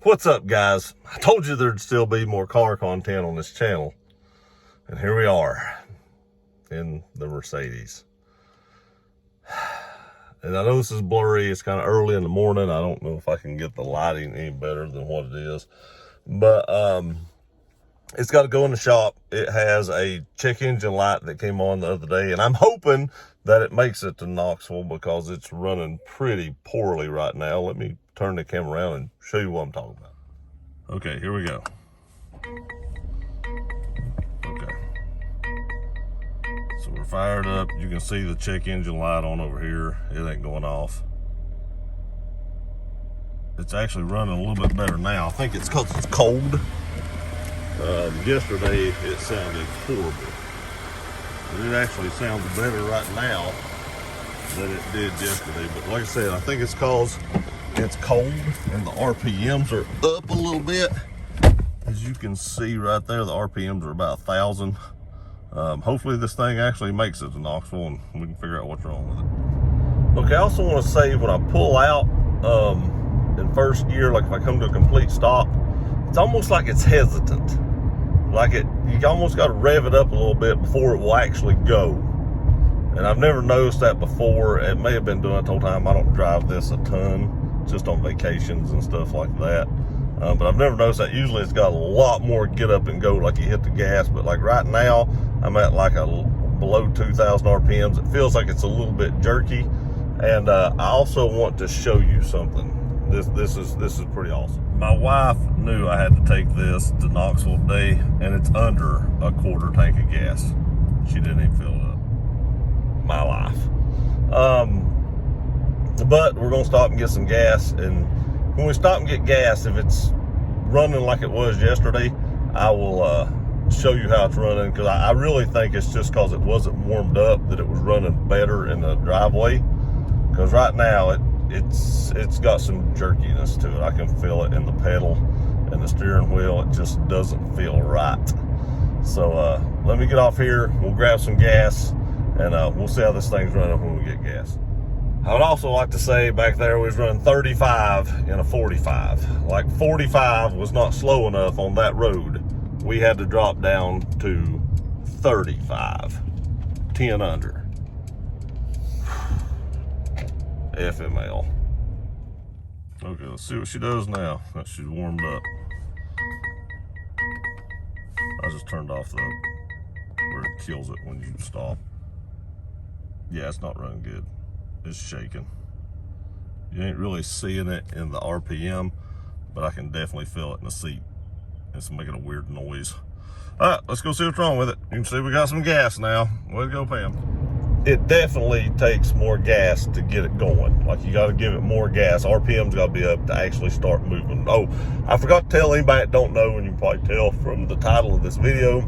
What's up, guys? I told you there'd still be more car content on this channel, and here we are in the Mercedes. And I know this is blurry, it's kind of early in the morning. I don't know if I can get the lighting any better than what it is, but it's got to go in the shop. It has a check engine light that came on the other day, and I'm hoping that it makes it to Knoxville because it's running pretty poorly right now. Let me turn the camera around and show you what I'm talking about. Okay, here we go. Okay. So we're fired up. You can see the check engine light on over here. It ain't going off. It's actually running a little bit better now. I think it's because it's cold. Yesterday it sounded horrible. But it actually sounds better right now than it did yesterday. But like I said, I think it's because it's cold and the RPMs are up a little bit. As you can see right there, the RPMs are about 1,000. Hopefully this thing actually makes it to Knoxville and we can figure out what's wrong with it. Okay, I also want to say when I pull out in first gear, like if I come to a complete stop, it's almost like it's hesitant. Like you almost got to rev it up a little bit before it will actually go. And I've never noticed that before. It may have been doing it the whole time. I don't drive this a ton, just on vacations and stuff like that. But I've never noticed that. Usually it's got a lot more get up and go, like you hit the gas. But like right now, I'm at like below 2,000 RPMs. It feels like it's a little bit jerky. And I also want to show you something. This is pretty awesome. My wife knew I had to take this to Knoxville today, and it's under a quarter tank of gas. She didn't even fill it up. My life. But we're gonna stop and get some gas, and when we stop and get gas, if it's running like it was yesterday, I will show you how it's running, because I really think it's just because it wasn't warmed up that it was running better in the driveway. Because right now it's got some jerkiness to it. I can feel it in the pedal and the steering wheel. It just doesn't feel right. So let me get off here. We'll grab some gas and we'll see how this thing's running when we get gas. I would also like to say back there we was running 35 in a 45. Like 45 was not slow enough on that road. We had to drop down to 35, 10 under. FML. Okay, let's see what she does now. That she's warmed up. I just turned off where it kills it when you stop. Yeah, it's not running good. It's shaking. You ain't really seeing it in the RPM, but I can definitely feel it in the seat. It's making a weird noise. All right, let's go see what's wrong with it. You can see we got some gas now. Way to go, Pam. It definitely takes more gas to get it going. Like you got to give it more gas. RPM's got to be up to actually start moving. Oh, I forgot to tell anybody that don't know, and you can probably tell from the title of this video,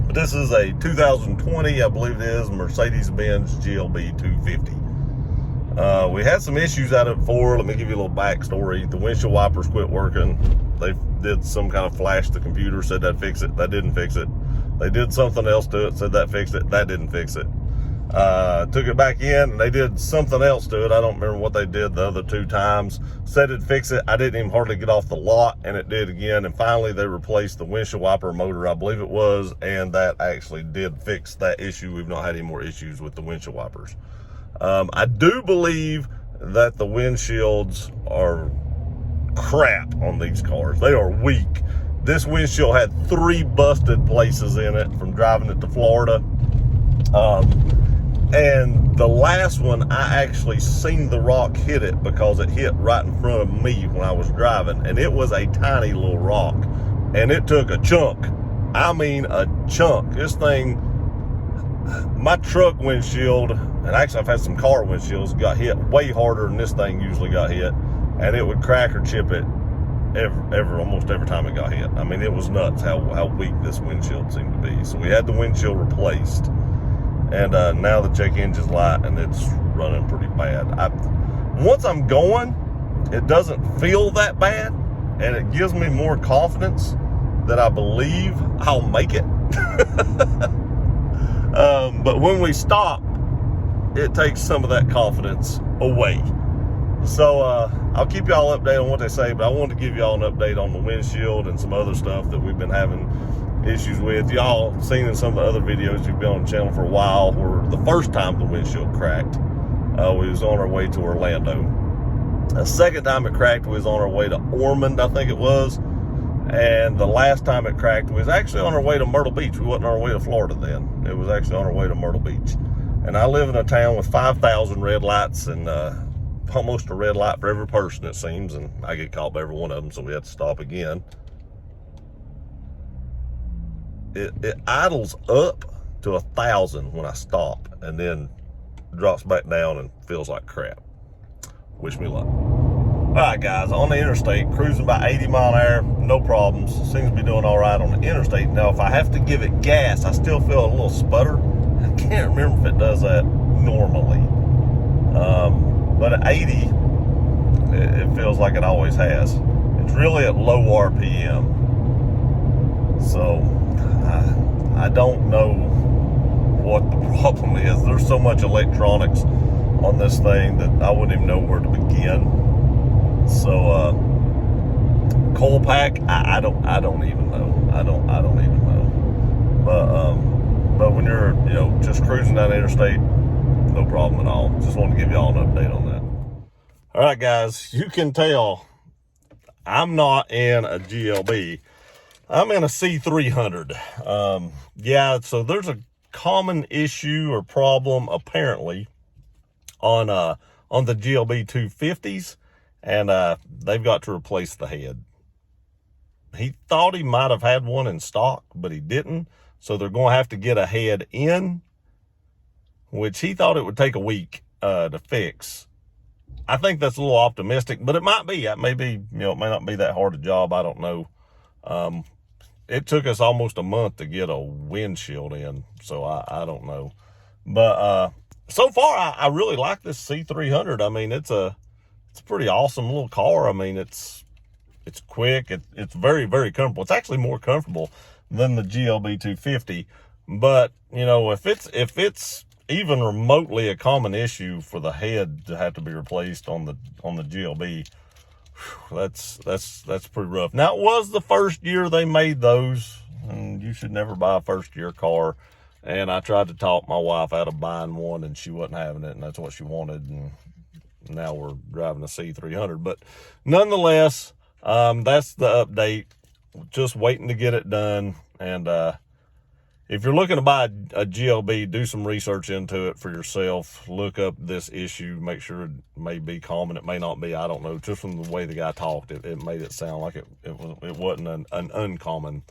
but this is a 2020, I believe it is, Mercedes-Benz GLB 250. We had some issues out of it before. Let me give you a little backstory. The windshield wipers quit working. They did some kind of flash to the computer, said that fix it. That didn't fix it. They did something else to it, said that fixed it. That didn't fix it. Took it back in and they did something else to it. I don't remember what they did the other two times. Said it'd fix it. I didn't even hardly get off the lot and it did again. And finally they replaced the windshield wiper motor, I believe it was, and that actually did fix that issue. We've not had any more issues with the windshield wipers. I do believe that the windshields are crap on these cars. They are weak. This windshield had 3 busted places in it from driving it to Florida. And the last one, I actually seen the rock hit it because it hit right in front of me when I was driving. And it was a tiny little rock. And it took a chunk. I mean a chunk. This thing, my truck windshield, and actually I've had some car windshields, got hit way harder than this thing usually got hit. And it would crack or chip it almost every time it got hit. I mean, it was nuts how weak this windshield seemed to be. So we had the windshield replaced. And now the check engine's light and it's running pretty bad. Once I'm going, it doesn't feel that bad, and it gives me more confidence that I believe I'll make it. But when we stop, it takes some of that confidence away. So I'll keep y'all updated on what they say, but I wanted to give y'all an update on the windshield and some other stuff that we've been having issues with. Y'all seen in some of the other videos you've been on the channel for a while where the first time the windshield cracked, we was on our way to Orlando. The second time it cracked, we was on our way to Ormond, I think it was. And the last time it cracked, we was actually on our way to Myrtle Beach. We wasn't on our way to Florida then. It was actually on our way to Myrtle Beach. And I live in a town with 5,000 red lights and almost a red light for every person, it seems. And I get caught by every one of them, so we had to stop again. It idles up to 1,000 when I stop and then drops back down and feels like crap. Wish me luck. All right, guys, on the interstate, cruising about 80 mile an hour, no problems. Seems to be doing all right on the interstate. Now, if I have to give it gas, I still feel a little sputter. I can't remember if it does that normally. But at 80, it feels like it always has. It's really at low RPM. So, I don't know what the problem is. There's so much electronics on this thing that I wouldn't even know where to begin. So coil pack, I don't even know. I don't even know. But when you're just cruising down the interstate, no problem at all. Just want to give y'all an update on that. All right, guys, you can tell I'm not in a GLB. I'm in a C300. Yeah, so there's a common issue or problem apparently on the GLB 250s. And they've got to replace the head. He thought he might have had one in stock, but he didn't. So they're going to have to get a head in, which he thought it would take a week to fix. I think that's a little optimistic, but it might be. It may be, it may not be that hard a job. I don't know. It took us almost a month to get a windshield in, so I don't know. But so far, I really like this C300. I mean, it's a pretty awesome little car. I mean, it's quick. It's very, very comfortable. It's actually more comfortable than the GLB 250. But, if it's even remotely a common issue for the head to have to be replaced on the GLB, that's pretty rough. Now, it was the first year they made those, and you should never buy a first-year car. And I tried to talk my wife out of buying one, and she wasn't having it, and that's what she wanted. And now we're driving a C300, but nonetheless, that's the update. Just waiting to get it done. And if you're looking to buy a GLB, do some research into it for yourself. Look up this issue. Make sure it may be common. It may not be. I don't know. Just from the way the guy talked, it made it sound like it wasn't an uncommon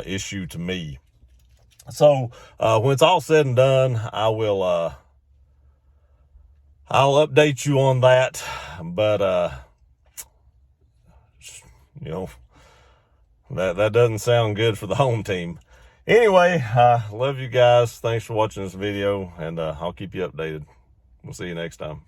issue to me. So when it's all said and done, I'll update you on that, but, that doesn't sound good for the home team. Anyway, love you guys. Thanks for watching this video, and I'll keep you updated. We'll see you next time.